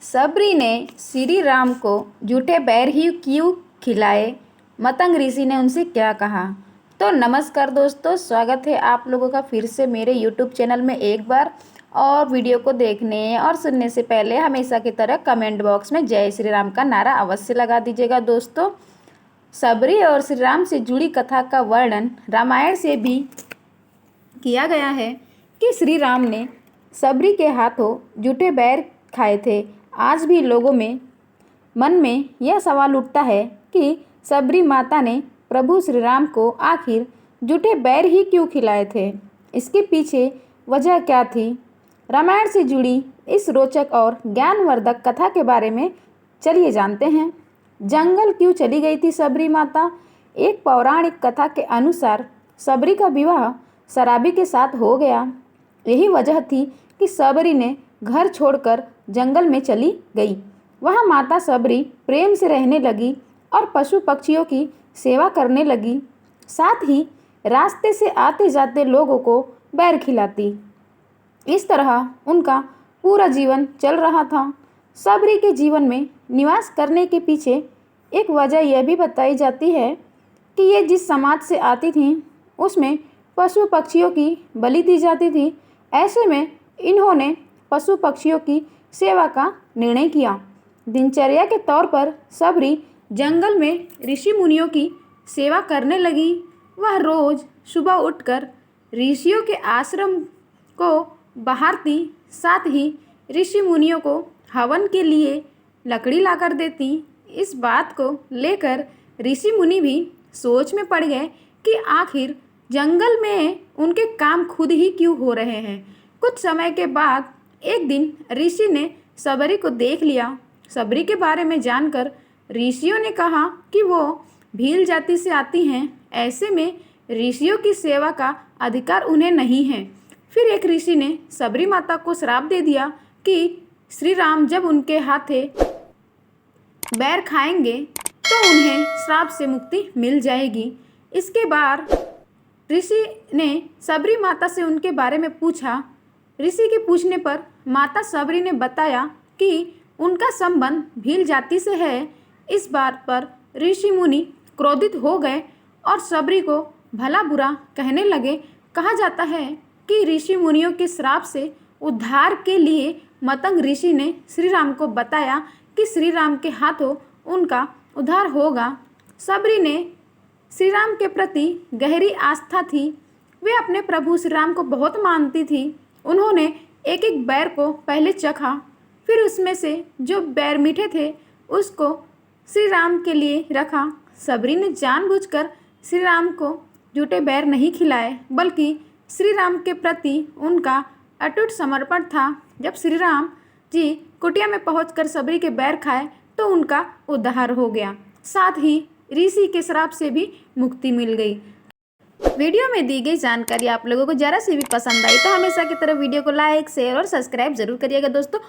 सबरी ने श्री राम को जूठे बैर ही क्यों खिलाए? मतंग ऋषि ने उनसे क्या कहा? तो नमस्कार दोस्तों, स्वागत है आप लोगों का फिर से मेरे YouTube चैनल में एक बार। और वीडियो को देखने और सुनने से पहले हमेशा की तरह कमेंट बॉक्स में जय श्री राम का नारा अवश्य लगा दीजिएगा। दोस्तों, सबरी और श्री राम से जुड़ी कथा का वर्णन रामायण से भी किया गया है कि श्री राम ने सबरी के हाथों जूठे बैर खाए थे। आज भी लोगों में मन में यह सवाल उठता है कि सबरी माता ने प्रभु श्री राम को आखिर जूठे बैर ही क्यों खिलाए थे? इसके पीछे वजह क्या थी? रामायण से जुड़ी इस रोचक और ज्ञानवर्धक कथा के बारे में चलिए जानते हैं। जंगल क्यों चली गई थी सबरी माता? एक पौराणिक कथा के अनुसार सबरी का विवाह शराबी के साथ हो गया। यही वजह थी कि सबरी ने घर छोड़कर जंगल में चली गई। वहाँ माता सबरी प्रेम से रहने लगी और पशु पक्षियों की सेवा करने लगी, साथ ही रास्ते से आते जाते लोगों को बैर खिलाती। इस तरह उनका पूरा जीवन चल रहा था। सबरी के जीवन में निवास करने के पीछे एक वजह यह भी बताई जाती है कि ये जिस समाज से आती थीं उसमें पशु पक्षियों की बलि दी जाती थी। ऐसे में इन्होंने पशु पक्षियों की सेवा का निर्णय किया। दिनचर्या के तौर पर सबरी जंगल में ऋषि मुनियों की सेवा करने लगी। वह रोज सुबह उठकर ऋषियों के आश्रम को बहारती, साथ ही ऋषि मुनियों को हवन के लिए लकड़ी लाकर देती। इस बात को लेकर ऋषि मुनि भी सोच में पड़ गए कि आखिर जंगल में उनके काम खुद ही क्यों हो रहे हैं। कुछ समय के बाद एक दिन ऋषि ने सबरी को देख लिया। सबरी के बारे में जानकर ऋषियों ने कहा कि वो भील जाति से आती हैं, ऐसे में ऋषियों की सेवा का अधिकार उन्हें नहीं है। फिर एक ऋषि ने सबरी माता को श्राप दे दिया कि श्री राम जब उनके हाथे बैर खाएंगे तो उन्हें श्राप से मुक्ति मिल जाएगी। इसके बाद ऋषि ने सबरी माता से उनके बारे में पूछा। ऋषि के पूछने पर माता सबरी ने बताया कि उनका संबंध भील जाति से है। इस बात पर ऋषि मुनि क्रोधित हो गए और सबरी को भला बुरा कहने लगे। कहा जाता है कि ऋषि मुनियों के श्राप से उद्धार के लिए मतंग ऋषि ने श्री राम को बताया कि श्री राम के हाथों उनका उद्धार होगा। सबरी ने श्री राम के प्रति गहरी आस्था थी। वे अपने प्रभु श्री राम को बहुत मानती थी। उन्होंने एक एक बैर को पहले चखा, फिर उसमें से जो बैर मीठे थे उसको श्री राम के लिए रखा। सबरी ने जानबूझकर श्री राम को जूठे बैर नहीं खिलाए, बल्कि श्री राम के प्रति उनका अटूट समर्पण था। जब श्री राम जी कुटिया में पहुंचकर सबरी के बैर खाए तो उनका उद्धार हो गया, साथ ही ऋषि के श्राप से भी मुक्ति मिल गई। वीडियो में दी गई जानकारी आप लोगों को जरा से भी पसंद आई तो हमेशा की तरह वीडियो को लाइक, शेयर और सब्सक्राइब जरूर करिएगा दोस्तों।